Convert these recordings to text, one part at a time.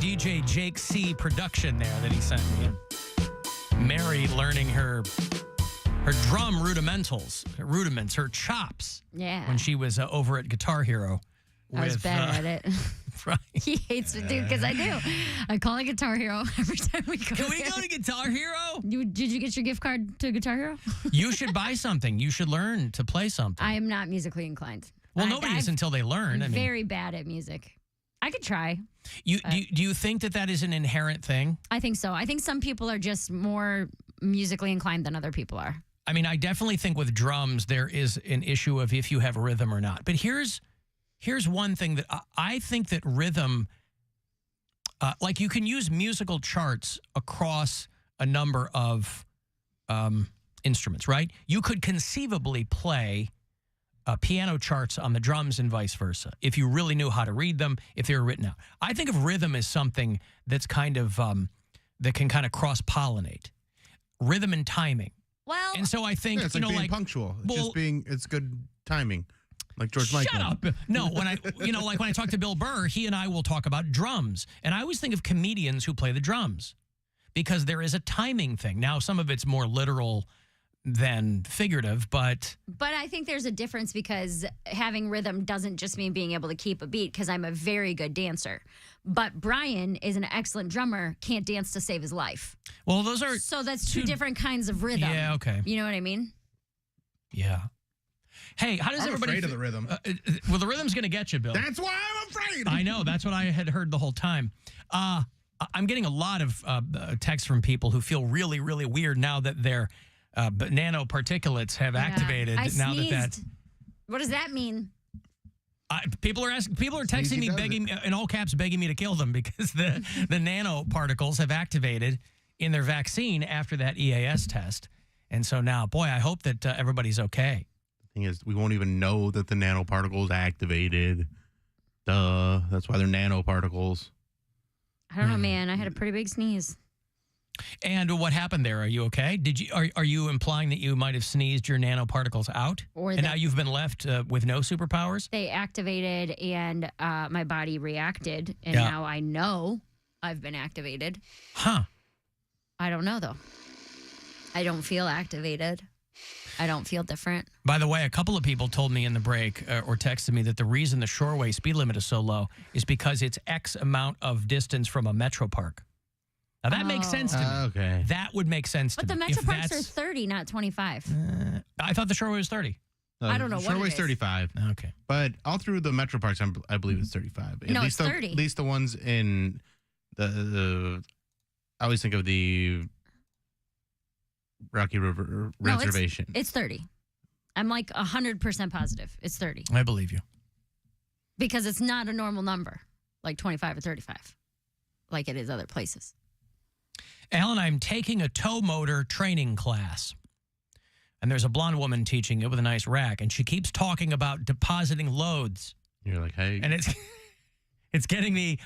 DJ Jake C production there that he sent me. Mary learning her drum rudiments, her chops. Yeah. When she was over at Guitar Hero. I was bad at it. Right. He hates me, dude, because I do. I call it Guitar Hero every time we go. Can we go to Guitar Hero? Did you get your gift card to Guitar Hero? You should buy something. You should learn to play something. I am not musically inclined. Well, nobody is until they learn. I'm very bad at music. I could try. Do you think that is an inherent thing? I think so. I think some people are just more musically inclined than other people are. I mean, I definitely think with drums there is an issue of if you have rhythm or not. But here's one thing that I think that rhythm, like you can use musical charts across a number of instruments, right? You could conceivably play piano charts on the drums and vice versa if you really knew how to read them, if they were written out. I think of rhythm as something that's kind of, that can kind of cross-pollinate. Rhythm and timing. Well, and so I think, it's being punctual. It's good timing. Like George Michael. Shut up. No, when I talk to Bill Burr, he and I will talk about drums. And I always think of comedians who play the drums because there is a timing thing. Now, some of it's more literal than figurative, but I think there's a difference because having rhythm doesn't just mean being able to keep a beat because I'm a very good dancer. But Brian is an excellent drummer, can't dance to save his life. Well, those are... So that's two different kinds of rhythm. Yeah, okay. You know what I mean? Yeah. Hey, how does I'm everybody... afraid of the rhythm. Well, the rhythm's going to get you, Bill. That's why I'm afraid. I know. That's what I had heard the whole time. I'm getting a lot of texts from people who feel really, really weird now that their nanoparticulates have activated. I now sneezed. that What does that mean? People are texting me, begging in all caps, begging me to kill them because the nanoparticles have activated in their vaccine after that EAS test. And so now, boy, I hope that everybody's okay. The thing is, we won't even know that the nanoparticles activated. Duh. That's why they're nanoparticles. I don't know, man. I had a pretty big sneeze. And what happened there? Are you okay? Are you implying that you might have sneezed your nanoparticles out, and now you've been left with no superpowers? They activated, and my body reacted, and now I know I've been activated. Huh? I don't know though. I don't feel activated. I don't feel different. By the way, a couple of people told me in the break or texted me that the reason the Shoreway speed limit is so low is because it's X amount of distance from a metro park. Now, that makes sense to me. Okay. That would make sense to me. But the metro parks are 30, not 25. I thought the Shoreway was 30. I don't know what it Shoreway's is. 35. Okay. But all through the metro parks, I believe it's 35. No, it's 30. At least the ones in the I always think of the Rocky River Reservation. No, it's 30. I'm like 100% positive. It's 30. I believe you. Because it's not a normal number, like 25 or 35, like it is other places. Alan, I'm taking a tow motor training class. And there's a blonde woman teaching it with a nice rack. And she keeps talking about depositing loads. You're like, hey. And it's getting me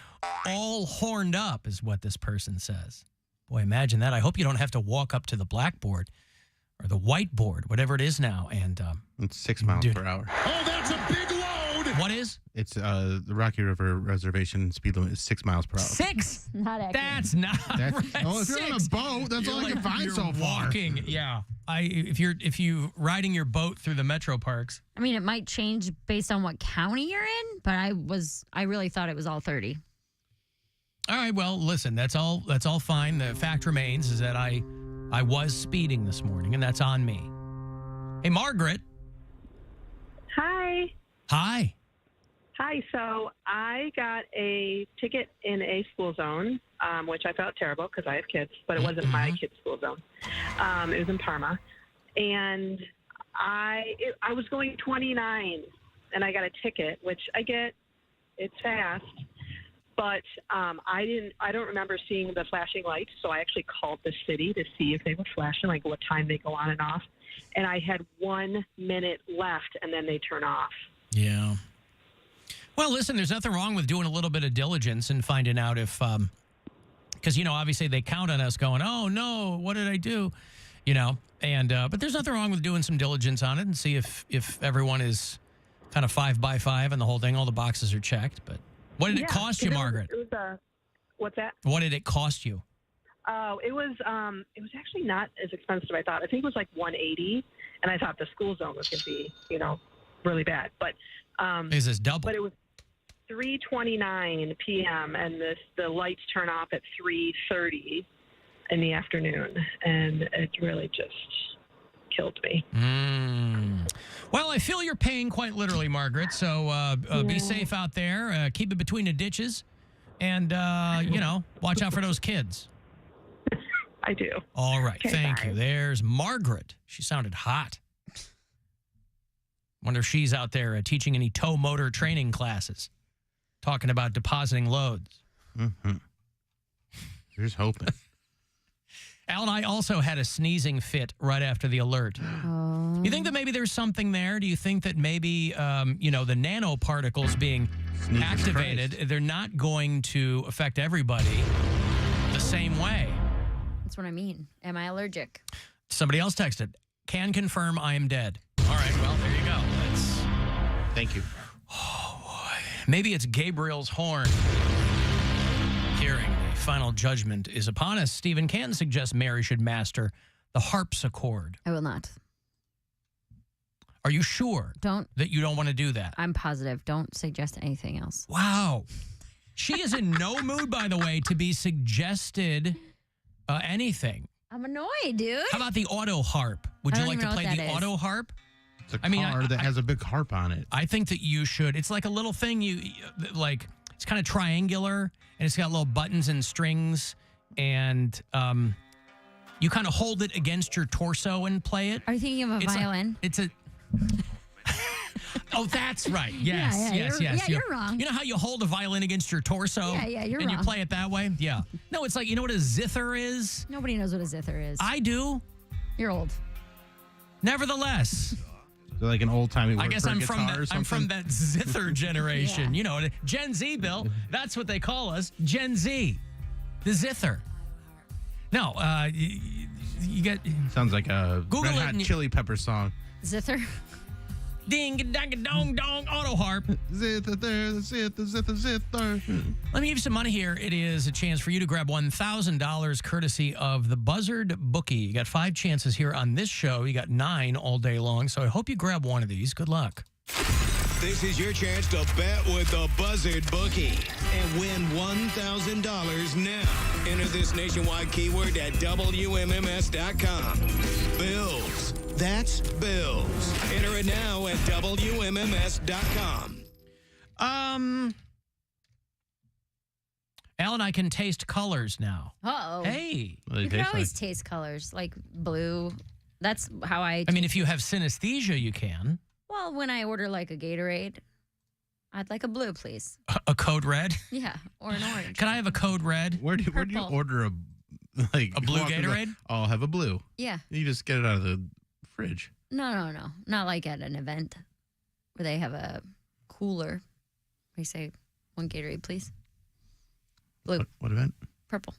all horned up, is what this person says. Boy, imagine that. I hope you don't have to walk up to the blackboard or the whiteboard, whatever it is now. And it's 6 miles per hour. Oh, that's a big load. What is? It's the Rocky River Reservation speed limit is 6 miles per hour. 6? Not accurate. That's not right. Oh, if you're on a boat, that's all I can find so far. Walking, yeah. If you riding your boat through the metro parks. I mean, it might change based on what county you're in, but I really thought it was all 30. All right, well, listen, that's all fine. The fact remains is that I was speeding this morning, and that's on me. Hey, Margaret. Hi. Hi. Hi. So I got a ticket in a school zone, which I felt terrible because I have kids, but it wasn't my kids' school zone. It was in Parma. And I was going 29, and I got a ticket, which I get. It's fast. But I don't remember seeing the flashing lights, so I actually called the city to see if they were flashing, like what time they go on and off. And I had 1 minute left, and then they turn off. Yeah. Well, listen, there's nothing wrong with doing a little bit of diligence and finding out if, because, obviously they count on us going, oh, no, what did I do? And but there's nothing wrong with doing some diligence on it and see if everyone is kind of 5 by 5 and the whole thing, all the boxes are checked. But what did it cost you, Margaret? What's that? What did it cost you? Oh, it was actually not as expensive as I thought. I think it was like $180, and I thought the school zone was going to be, really bad. But Is this double? But it was 3:29 p.m. and the lights turn off at 3:30 in the afternoon, and it really just killed me. Well, I feel you're paying quite literally, Margaret. So be safe out there. Keep it between the ditches, and watch out for those kids. I do. All right. Okay, Thank bye. you. There's Margaret. She sounded hot. Wonder if she's out there teaching any tow motor training classes, talking about depositing loads. Mm-hmm. Here's hoping. Alan, I also had a sneezing fit right after the alert. Oh. You think that maybe there's something there? Do you think that maybe, the nanoparticles being Jesus activated, Christ. they're not going to affect everybody the same way? That's what I mean. Am I allergic? Somebody else texted, can confirm I am dead. All right, well, there you go. Thank you. Oh, boy. Maybe it's Gabriel's horn. Hearing the final judgment is upon us. Stephen Canton suggests Mary should master the harpsichord. I will not. Are you sure that you don't want to do that? I'm positive. Don't suggest anything else. Wow. She is in no mood, by the way, to be suggested anything. I'm annoyed, dude. How about the auto harp? Would you I don't like to even know play what the that is. auto harp? It's a car that has a big harp on it. I think that you should. It's like a little thing it's kind of triangular, and it's got little buttons and strings, and you kind of hold it against your torso and play it. Are you thinking of a violin? Oh, that's right. Yes, Yeah, you're wrong. You know how you hold a violin against your torso? Yeah, you're and wrong. you play it that way? Yeah. No, it's like, you know what a zither is? Nobody knows what a zither is. I do. You're old. Nevertheless. So like an old timey. I guess I'm from that zither generation. Yeah. Gen Z, Bill. That's what they call us. Gen Z. The zither. No, you get... Sounds like a Google Red it Hot and Chili Pepper song. Zither? Ding, dang, dong, dong, auto harp. Zither, zither, zither, zither. Let me give you some money here. It is a chance for you to grab $1,000 courtesy of the Buzzard Bookie. You got 5 chances here on this show. You got 9 all day long. So I hope you grab one of these. Good luck. This is your chance to bet with the Buzzard Bookie and win $1,000 now. Enter this nationwide keyword at WMMS.com. Bills. That's Bills. Enter it now at WMMS.com. Alan, I can taste colors now. Uh-oh. Hey. You can always taste colors, like blue. That's how I mean, if you have synesthesia, you can. Well, when I order like a Gatorade, I'd like a blue, please. A code red? Yeah, or an orange. Can I have a code red? Where do you order a blue Gatorade? I'll have a blue. Yeah. You just get it out of the fridge. No. Not like at an event where they have a cooler. They say, 1 Gatorade, please. Blue. What event? Purple.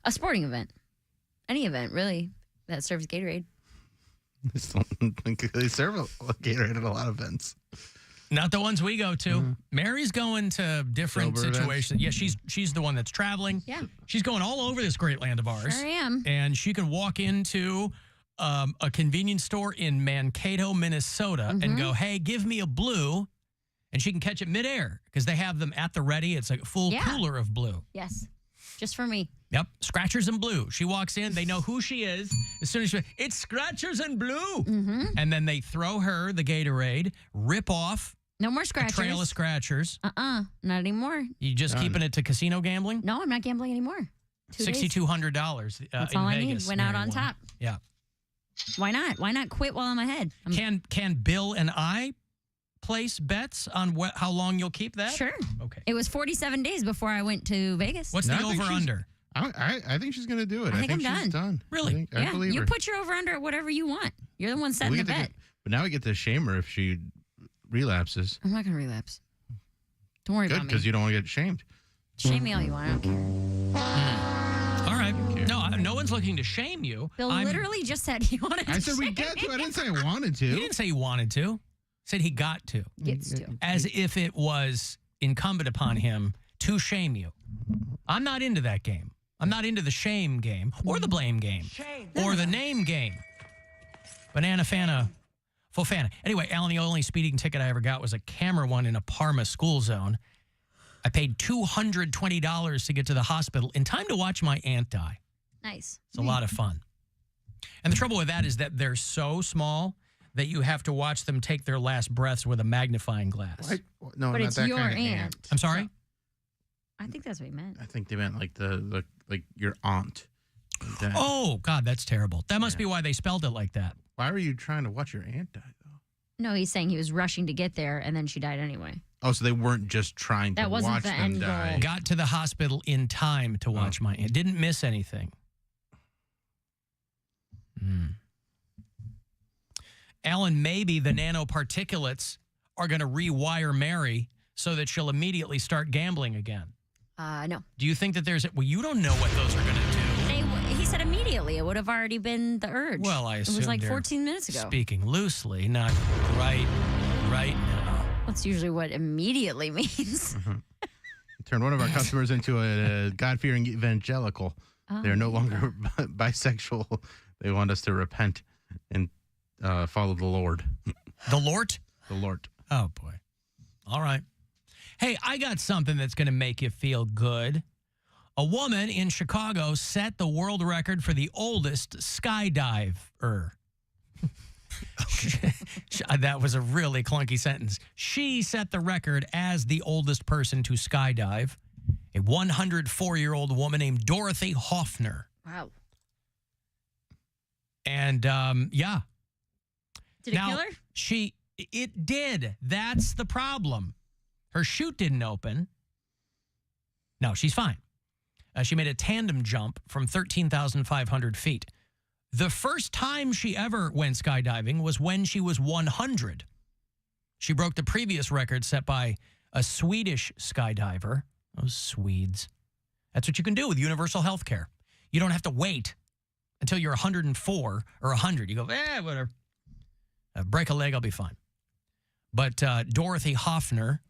A sporting event. Any event, really, that serves Gatorade. They serve a Gatorade at a lot of events. Not the ones we go to. Mm-hmm. Mary's going to different Sober situations. events. Yeah, she's the one that's traveling. Yeah. She's going all over this great land of ours. Sure am. And she can walk into a convenience store in Mankato, Minnesota, and go, hey, give me a blue. And she can catch it midair because they have them at the ready. It's like a full cooler of blue. Yes. Just for me. Yep. Scratchers and blue. She walks in. They know who she is. As soon as it's Scratchers and blue. Mm-hmm. And then they throw her the Gatorade, rip off no more Scratchers. a trail of Scratchers. Not anymore. You just keeping it to casino gambling? No, I'm not gambling anymore. $6,200 That's in all Vegas. I need. Went out on Mary won. top. Yeah. Why not? Why not quit while I'm ahead? Can Bill and I place bets on how long you'll keep that? Sure. Okay. It was 47 days before I went to Vegas. What's the over-under? I think she's going to do it. I think I'm she's done. Really? I believe you her. put your over-under at whatever you want. You're the one setting the bet. But now we get to shame her if she relapses. I'm not going to relapse. Don't worry about me. Good, because you don't want to get shamed. Shame me all you want. I don't care. All right. No one's looking to shame you. Bill literally just said he wanted to. I said we get to. I didn't say I wanted to. He didn't say he wanted to. Said he got to. Gets to. As if it was incumbent upon him to shame you. I'm not into that game. I'm not into the shame game or the blame game or the name game. Banana Fana, Fofana. Anyway, Alan, the only speeding ticket I ever got was a camera one in a Parma school zone. I paid $220 to get to the hospital in time to watch my aunt die. Nice. It's a lot of fun. And the trouble with that is that they're so small that you have to watch them take their last breaths with a magnifying glass. What? No, But not it's that your kind of aunt. I'm sorry? I think that's what he meant. I think they meant like the like your aunt. That. Oh, God, that's terrible. That must be why they spelled it like that. Why were you trying to watch your aunt die, though? No, he's saying he was rushing to get there, and then she died anyway. Oh, so they weren't just trying to That wasn't watch the them end die. goal. Got to the hospital in time to watch my aunt. Didn't miss anything. Alan, maybe the nanoparticulates are going to rewire Mary so that she'll immediately start gambling again. No. Do you think that there's... Well, you don't know what those are going to do. He said immediately. It would have already been the urge. Well, I assume it was like they're 14 minutes ago. Speaking loosely, not right now. That's usually what immediately means. Turned one of our customers into a God-fearing evangelical. They're no longer bisexual. They want us to repent and follow the Lord. The Lord? The Lord. Oh, boy. All right. Hey, I got something that's going to make you feel good. A woman in Chicago set the world record for the oldest skydiver. That was a really clunky sentence. She set the record as the oldest person to skydive, a 104-year-old woman named Dorothy Hoffner. Wow. And, yeah. Did it kill her? It did. That's the problem. Her chute didn't open. No, she's fine. She made a tandem jump from 13,500 feet. The first time she ever went skydiving was when she was 100. She broke the previous record set by a Swedish skydiver. Those Swedes. That's what you can do with universal health care. You don't have to wait until you're 104 or 100. You go, whatever. Break a leg, I'll be fine. But Dorothy Hoffner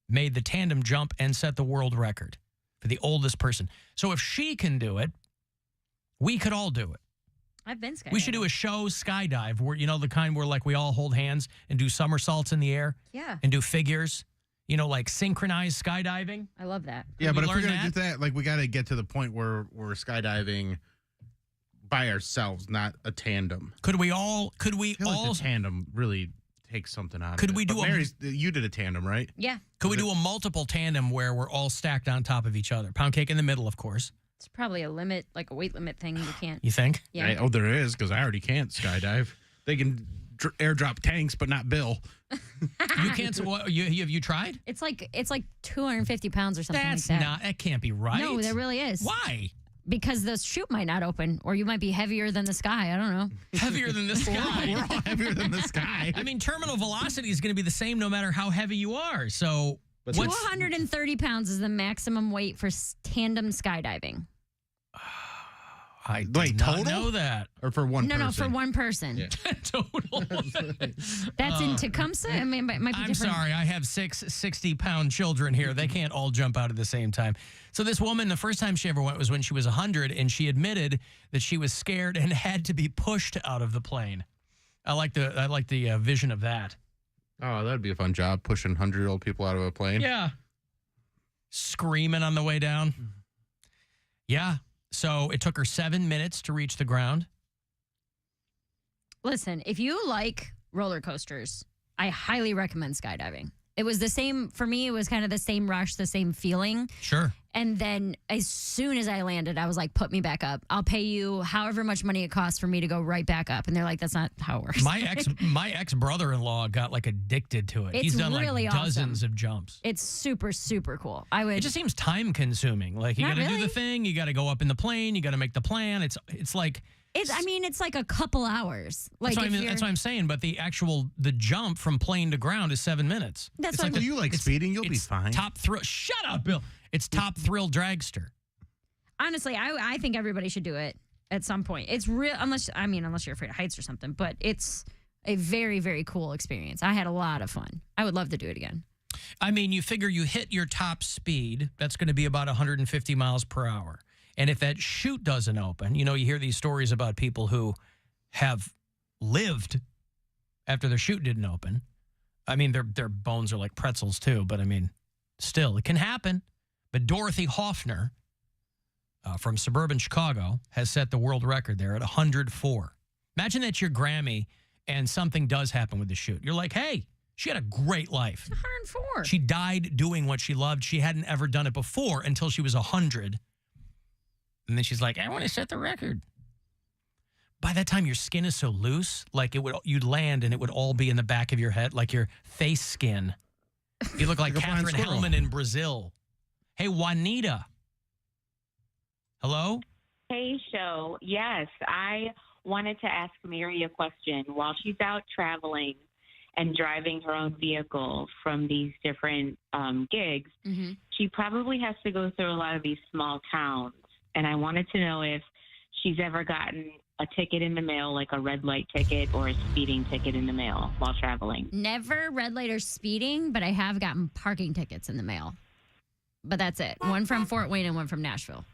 made the tandem jump and set the world record for the oldest person. So if she can do it, we could all do it. I've been skydiving. We should do a show skydive where, you know, the kind where like we all hold hands and do somersaults in the air. Yeah. And do figures, you know, like synchronized skydiving. I love that. Yeah, but if we're learn going to that? do that, like we got to get to the point where we're skydiving by ourselves, not a tandem. Could we all I feel like the tandem really takes something out Could of it. we do But you did a tandem, right? Yeah. Could we do a multiple tandem where we're all stacked on top of each other? Pound cake in the middle, of course. It's probably a limit, like a weight limit thing. You can't. You think? Yeah. There is, because I already can't skydive. They can airdrop tanks, but not Bill. You can't. Have you tried? It's like 250 pounds or something That's like that. not. That can't be right. No, there really is. Why? Because the chute might not open, or you might be heavier than the sky. I don't know. Heavier than the sky. We're all heavier than the sky. I mean, terminal velocity is going to be the same no matter how heavy you are. So, But 230 pounds is the maximum weight for tandem skydiving. I Wait, did not total? know that. Or for one person? No, for one person. Yeah. Total. That's in Tecumseh. I mean, it might be I'm different. sorry. I have 6 60-pound children here. They can't all jump out at the same time. So this woman, the first time she ever went was when she was 100, and she admitted that she was scared and had to be pushed out of the plane. I like the vision of that. Oh, that'd be a fun job, pushing 100-year-old people out of a plane. Yeah. Screaming on the way down. Yeah. So it took her 7 minutes to reach the ground. Listen, if you like roller coasters, I highly recommend skydiving. It was the same, for me, it was kind of the same rush, the same feeling. Sure. And then as soon as I landed, I was like, put me back up. I'll pay you however much money it costs for me to go right back up. And they're like, that's not how it works. My ex brother-in-law got like addicted to it. It's He's done really like dozens awesome. of jumps. It's super, super cool. It just seems time consuming. Like you Not got to do really. the thing, you got to go up in the plane, you got to make the plan. It's like it's like a couple hours. Like that's what I'm saying. But the jump from plane to ground is 7 minutes. That's It's what Well, you like speeding, you'll be it's fine. Top thrill. Shut up, Bill. It's top thrill dragster. honestly, I think everybody should do it at some point. It's real, unless you're afraid of heights or something, but it's a very, very cool experience. I had a lot of fun. I would love to do it again. I mean, you figure you hit your top speed, that's going to be about 150 miles per hour. And if that chute doesn't open, you hear these stories about people who have lived after their chute didn't open. I mean, their bones are like pretzels too, but I mean, still, it can happen. But Dorothy Hoffner from suburban Chicago has set the world record there at 104. Imagine that's your Grammy and something does happen with the chute. You're like, hey, she had a great life. 104. She died doing what she loved. She hadn't ever done it before until she was 100. And then she's like, I want to set the record. By that time, your skin is so loose, like you'd land and it would all be in the back of your head, like your face skin. You look like Catherine Hellman in Brazil. Hey, Juanita. Hello? Hey, show. Yes, I wanted to ask Mary a question. While she's out traveling and driving her own vehicle from these different gigs, she probably has to go through a lot of these small towns. And I wanted to know if she's ever gotten a ticket in the mail, like a red light ticket or a speeding ticket in the mail while traveling. Never red light or speeding, but I have gotten parking tickets in the mail. But that's it. One from Fort Wayne and one from Nashville.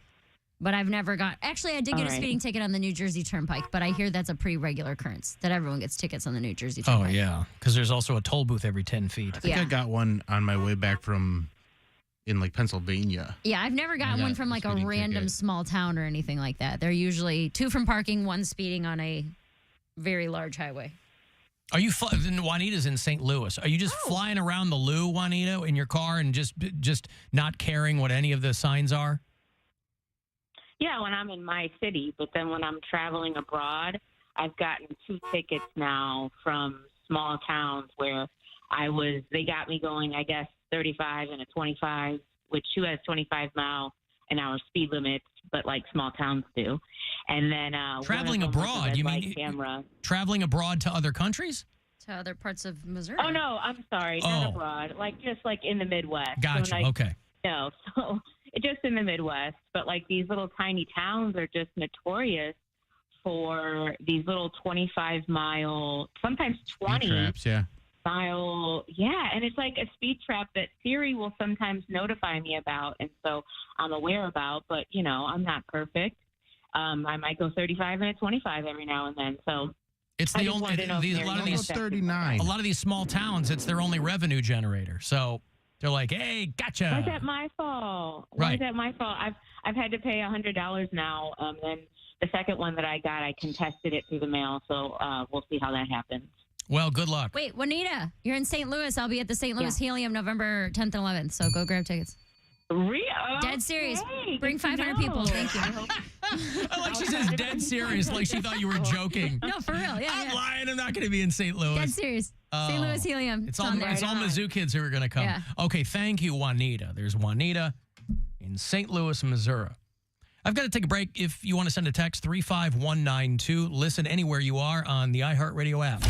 But I've never got... Actually, I did get a speeding ticket on the New Jersey Turnpike, but I hear that's a pretty regular occurrence, that everyone gets tickets on the New Jersey Turnpike. Oh, yeah, because there's also a toll booth every 10 feet. I think I got one on my way back from... in like Pennsylvania. Yeah, I've never gotten one from like a random small town or anything like that. They're usually 2 from parking, 1 speeding on a very large highway. Are you Juanita's in St. Louis? Are you just flying around the Lou, Juanita, in your car and just not caring what any of the signs are? Yeah, when I'm in my city, but then when I'm traveling abroad, I've gotten 2 tickets now from small towns where they got me going, I guess, 35 and a 25, which has 25-mile-an-hour speed limits, but like small towns do. And then traveling abroad, you mean traveling abroad to other countries? To other parts of Missouri. Oh no, I'm sorry, not abroad. Like just like in the Midwest. Gotcha. So okay. No, so just in the Midwest, but like these little tiny towns are just notorious for these little 25-mile, sometimes 20 traps, mile, and it's like a speed trap that Siri will sometimes notify me about, and so I'm aware about, but I'm not perfect. I might go 35 and a 25 every now and then, so it's the only a lot of these 39. A lot of these small towns, it's their only revenue generator. So they're like, "Hey, gotcha." Why is that my fault? Why is that my fault? I've had to pay $100 now. Then the second one that I got, I contested it through the mail, so we'll see how that happens. Well, good luck. Wait, Juanita, you're in St. Louis. I'll be at the St. Louis Helium November 10th and 11th, so go grab tickets. Real? Dead serious. Hey, bring 500 people. Thank you. I like she says dead serious, like she thought you were joking. No, for real. Yeah, I'm lying. I'm not going to be in St. Louis. Dead serious. St. Louis Helium. It's all Mizzou kids who are going to come. Yeah. Okay, thank you, Juanita. There's Juanita in St. Louis, Missouri. I've got to take a break. If you want to send a text, 35192. Listen anywhere you are on the iHeartRadio app. 2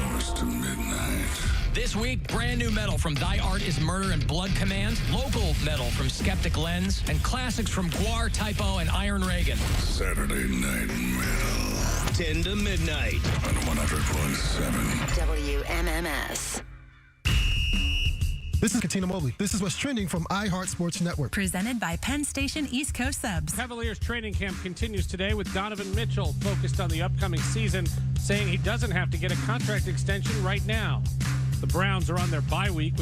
hours to midnight. This week, brand new metal from Thy Art is Murder and Blood Command, local metal from Skeptic Lens, and classics from Guar, Typo, and Iron Reagan. Saturday Night Metal. 10 to midnight. On 100.7. WMMS. This is Katina Mobley. This is what's trending from iHeart Sports Network. Presented by Penn Station East Coast Subs. Cavaliers training camp continues today with Donovan Mitchell focused on the upcoming season, saying he doesn't have to get a contract extension right now. The Browns are on their bye week with a